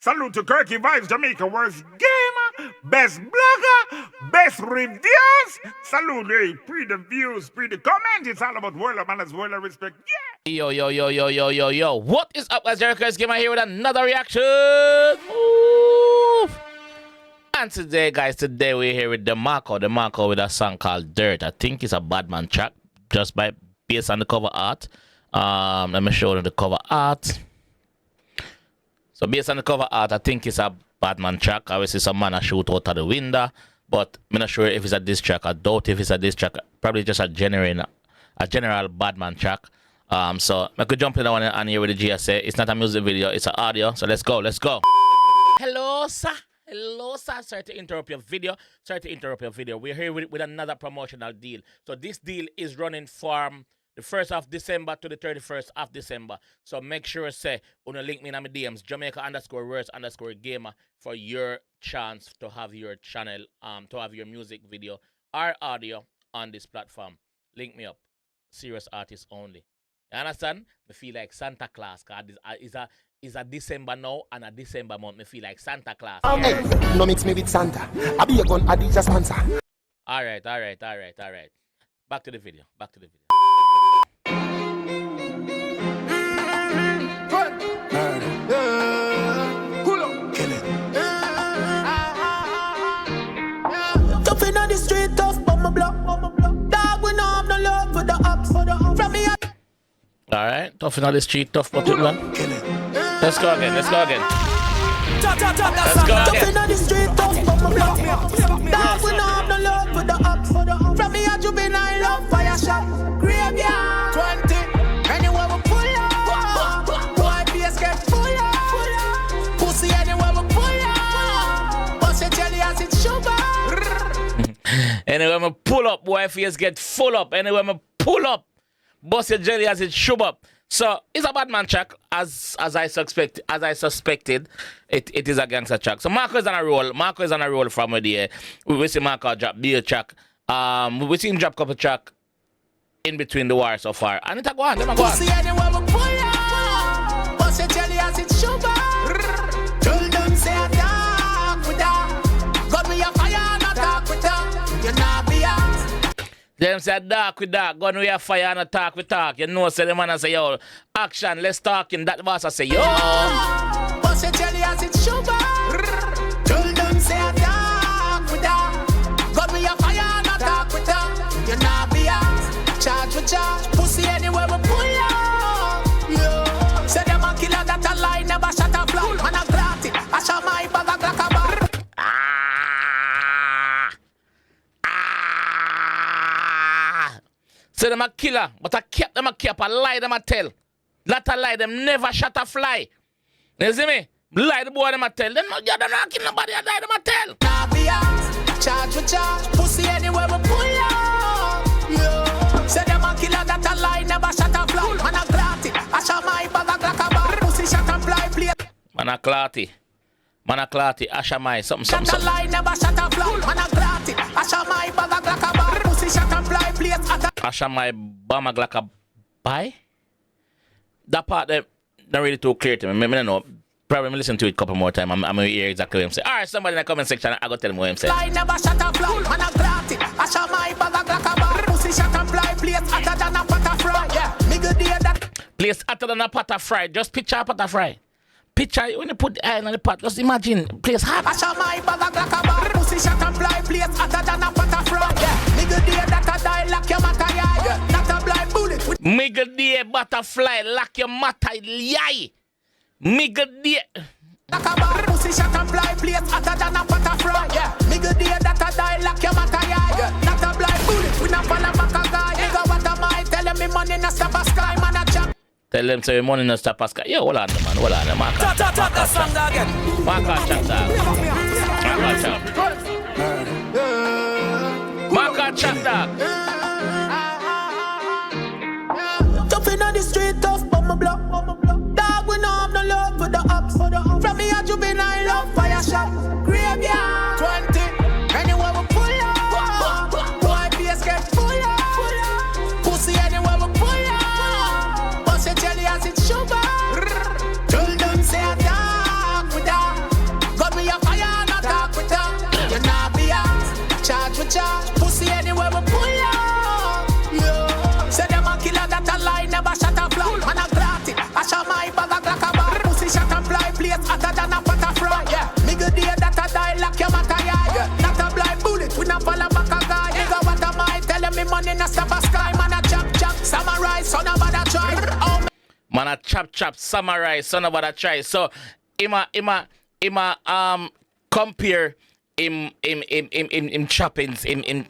Salute to 𝐑𝐂𝐓𝐈𝐎𝐍, Jamaica worst gamer, best blogger, best reviews. Salute, hey, pre the views, pre the comment. It's all about world of manners, world of respect. Yeah. Yo. What is up, guys? 𝐑𝐂𝐓𝐈𝐎𝐍 here with another reaction. Move. And today, guys, we're here with Demarco with a song called Dirt. I think it's a Badman track, just based on the cover art. Let me show you the cover art. So based on the cover art, I think it's a Badman track. Obviously, some man a shoot out of the window, but I'm not sure if it's a diss track. I doubt if it's a diss track. Probably just a general Badman track. So I could jump in on and here with the GSA. It's not a music video, it's an audio. So let's go. Hello, sir. Sorry to interrupt your video. We're here with another promotional deal. So this deal is running from the 1st of December to the 31st of December. So make sure say wanna link me in my DMs, Jamaica_worst_gamer for your chance to have your channel, to have your music video or audio on this platform. Link me up. Serious artists only. You understand? I feel like Santa Claus, cause it's a December now and a December month. I feel like Santa Claus. Hey, no mix me with Santa. I be a gun, I be just sponsor. Alright. Back to the video. Tough in on the street, tough on my block. Dog, we no have no love for the ops. From me, Alright, tough in all the street, tough but it one. Let's go again. Tough in on the street, tough on my block. Dog, we no have no love for the ops. From me, a juvenile love fire shot. Graveyard 20. Anywhere we pull up. Boy, face get full up. Pussy anywhere we pull up. Bust your jelly as it sugar. Anyway, I pull up, boy, face get full up. Anyway, I pull up, bust your jelly as it shove up. So it's a Badman track, as I suspected, it is a gangster track. So Marco is on a roll from there. We see Marco drop the track. We see him drop couple track in between the wires so far. And it's a go on, them a go on. Pussy anywhere we pull up. Bust your jelly as it sugar. Tell them say a talk with that. God we a fire, not talk with that. You not be asked. Them say dark with dark, gun we have fire and attack with talk. You know, say the man say, yo, action, let's talk him. That boss I say, yo. Bust your jelly as it sugar. Tell them say a talk with that. God we a fire, not talk with that. You not be asked. Charge with charge. Pussy anywhere we pull up. Yeah. Say them a killer that a lie, never shot a fly. Man a gratty, I shot my bag a glock a bar. Say them a killer, but them a cap, a lie them a tell. Not a lie, them never shot a fly. You see me? Lie the boy them a tell. Them not kill nobody, a lie them a tell. Nah be asked. Charge with charge. Pussy anywhere we pull up. Yeah. Say them a killer that a lie, never shot a fly. Man a gratty, I shot my bag a glock a bar. Pussy shot and fly play. Man a clarty, Ashamai, something. That a lie, never shot a fly. Man a gratty, I shot my bag a glock a bar. Pussy shot and fly play. Ashamai Bama Glaka buy? That part not really too clear to me. I don't know. Probably listen to it a couple more times. I'm going to hear exactly what I'm saying. Alright, somebody in the comment section, I go tell them what I'm saying. Fly never shot a fly, man a gratty. I shot my bag a glock a bar. Pussy shot and fly place hotter than a pot of fry. Yeah, me good day that. Place hotter than a pot of fry. Just picture a pot of fry. Picture when you put the iron on the pot. Just imagine place hot. I shot my bag a glock a bar. Pussy shot and fly place hotter than a pot of fry. Yeah, me good day that a die like your mata yai. Not a blind bullet. Me good day butterfly like your mata yai. Me good day. Like a bar, pussy shot and fly place hotter than a pot of fry. Yeah, me good day that a die like your mata yai. Not a blind bullet. We not fall a back a guy. Nigga what am I? Tell him me money no stop a sky. Man a chop. Tell them say money no stop a sky. Yo, hold on, man. Marco. Talk that song again. Marco chat dog. Tough in on the street, tough on my block. Dog, we no have no love for the ops. From me a juvenile love fire shot. Graveyard 20. Anywhere we pull up. Boy, face get full up. Pussy anywhere we pull up. Bust your jelly as it sugar. Tell them say a talk with that. chop samurai son of a try. So ima compare him choppings in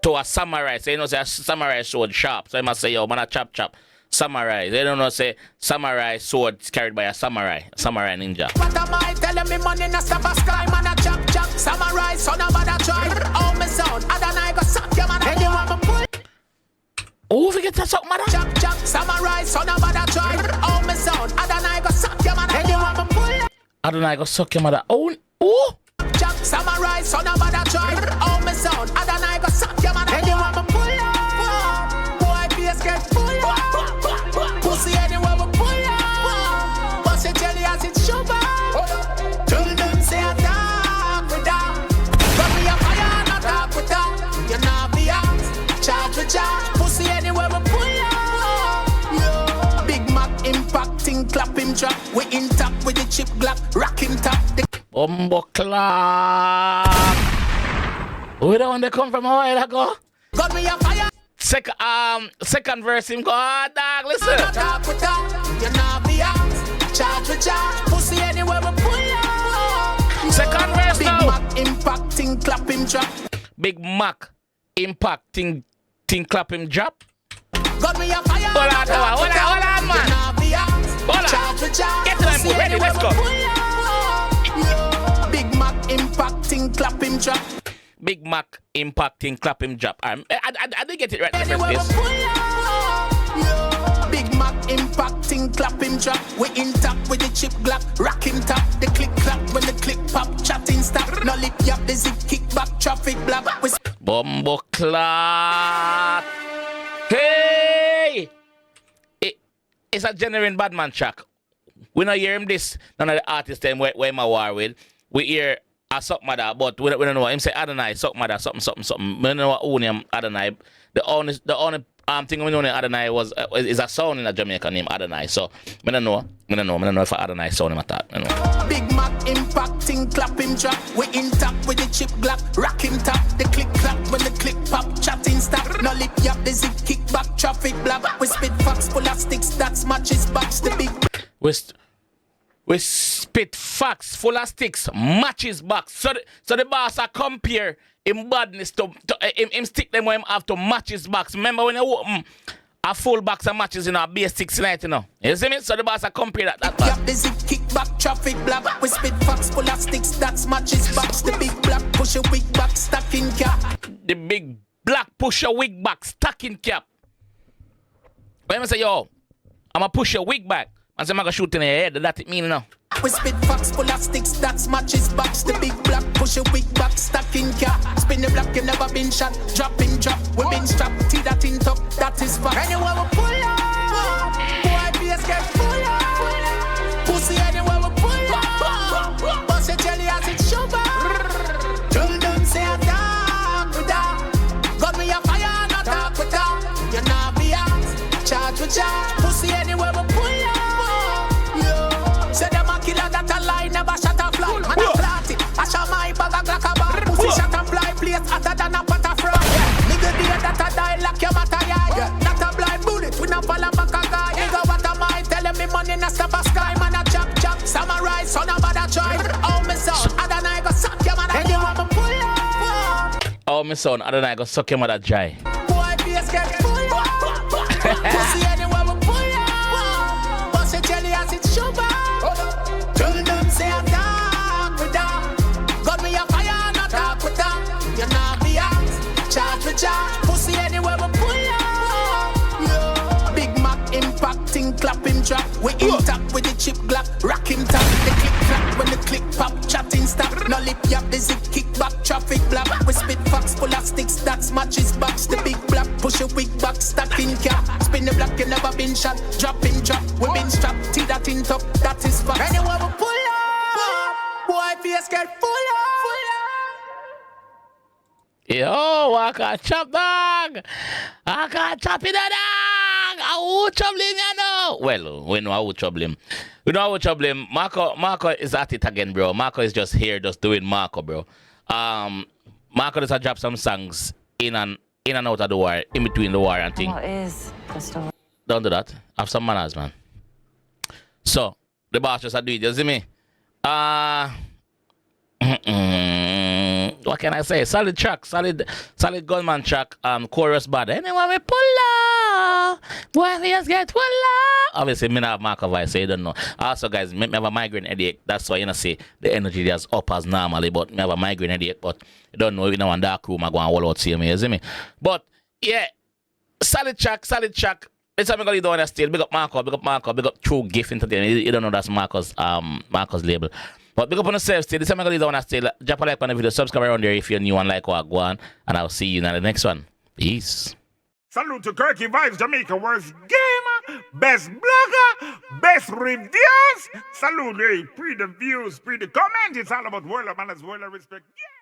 to a samurai. So you know say a samurai sword sharp. So I must say yo man a chop samurai. They don't know say samurai sword carried by a samurai ninja. What am I telling me money na stop a sky man a chop samurai son of a try. Oh me sound Adonai go suck your man. Anyone me pull. Oh, forget to suck mother. Chop samurai son of a try. Oh me sound Adonai go suck your man. Anyone me pull. Adonai go suck your mother. Oh. Chop samurai son of a try. Oh me sound Adonai go suck your man. Anyone me pull. Boy face get full. Pussy anywhere we pull up. Bust it jelly as it sugar. Tell them say I talk with that. Got me a fire not talk with that. You know be out. Charge with charge. Pussy anywhere we pull up. Yeah. Big Mac impacting, clap him drop. We intact with the chip glock. Rock him top. Bumbo clock. Where the one they come from a while ago? Got me a fire. Second verse him go, dog, listen. Talk with that. You know be out. Charge with charge. Pussy anywhere we pull up. Second verse Big now. Mac impacting, clap him drop. Big Mac impacting, clap him drop. Got me a fire. Hold on, man. Hold on. Get to them, ready, let's go. Big Mac impacting, clap him drop. Big Mac impacting, clap him drop. I did get it right the first Anywhere we place. pull up. Big Mac impacting, clap him drop. We intact with the chip glock. Rock him top. The click clap when the click pop. Chatting stop. No lip yap. The zip kick back. Traffic blab. Bumbo clock. Hey! It's a genuine badman track. We not hear him this. None of the artists them where him a war with. We hear a suck mother, but we don't know. Him say Adonai, suck mother, something. We don't know what own him Adonai. The only thing we know in Adonai is a sound in a Jamaican named Adonai. So I don't know if Adonai sound him at that. Big Mac impacting, clap him drop. We intact with the chip glock. Rock him top. The click clap when the click pop. Chatting stop. No lip yap. The zip kick back. Traffic blab. We spit facts full of sticks. That's matches box. The big. We spit facts full of sticks, matches box. So the boss a compare him badness to him stick them where him have to match his box. Remember when you open a full box of matches in a base 690 now? You see me? So the boss a compare that bad. Yep, the zip kick back, traffic blab. We spit facts full of sticks, that's matches box. The big black push a wig back, stacking cap. The big black push a wig back, stacking cap. When I say yo, I'ma push your wig back. And say I'm gonna shoot in the head, that it mean now. We spit facts full of sticks, that's matches box. The big black push a wig back, stacking cap. Spin the block, you never been shot. Drop. We been strapped, T that in top, that is fact. Anywhere we pull up, boy face get full up. Pussy anywhere we pull up. Bust your jelly as it sugar. Tell them say I talk with that. Got me a fire, not talk with that. You know be out, charge with charge. Pussy anywhere we pull up. Say them a killer that a lie, never shot a fly. Man a flat it, I shot my bag a glock a bar. Pussy shot and fly, place hotter than a pot of fry. Nigga dear that a die like your matter, yeah. Not a blind bullet, we not fall back a guy. Nigga what am I telling me money na stop a sky. Man a chop, samurai, son of a try. Oh me son, Adonai go suck your man a anyone me pull up. Oh my son, Adonai go suck your mother dry. Boy face get full up. Pussy anywhere we pull up. Bust your jelly as it sugar. Tell them say I talk with that. Got me a fire, not talk with that. You know be out, charge with charge. Pussy anywhere we pull up. Big Mac impacting, clap him drop. We intact with the chip glock. Rock him top. The click clap when the click pop. Chatting stop. No lip yap. The zip kick back. Traffic blab. We spit facts full of sticks. That's matches box. The big black push a wig back. Stacking cap. Spin the block. You never been shot. Drop. We been strapped. T that in top. That is fact. Anywhere we pull up. Boy face get full up. Yo, I can't chop dog. I can't chop it dog. I will trouble him, you know. Well, we know I will trouble him. Marco is at it again, bro. Marco is just here, just doing Marco, bro. Marco just drop some songs in and out of the war, in between the war and thing. What is the story? Don't do that. Have some manners, man. So, the boss just do it, you see me? What can I say? Solid track, solid gunman track, chorus bad. Anyone we pull up, boy, we just get pull up. Obviously, me not have Marco voice, so you don't know. Also, guys, me have a migraine headache. That's why, you know, say, the energy is up as normally, but me have a migraine headache, but you don't know, you know, in dark room, I go and all out, see me, you see me? But, yeah, solid track. It's time I'm gonna do on still. Big up Marco, big up True Gift Entertainment. You don't know that's Marco's label. But big up on yourself still. This time I'm gonna do on still. Drop a like on the video, subscribe around there if you're new and like what I go on. And I'll see you in the next one. Peace. Salute to 𝐑𝐂𝐓𝐈𝐎𝐍, Jamaica worst gamer, best blogger, best reviews. Salute, hey, pre the views, pre the comment. It's all about world of manners, world of respect. Yeah.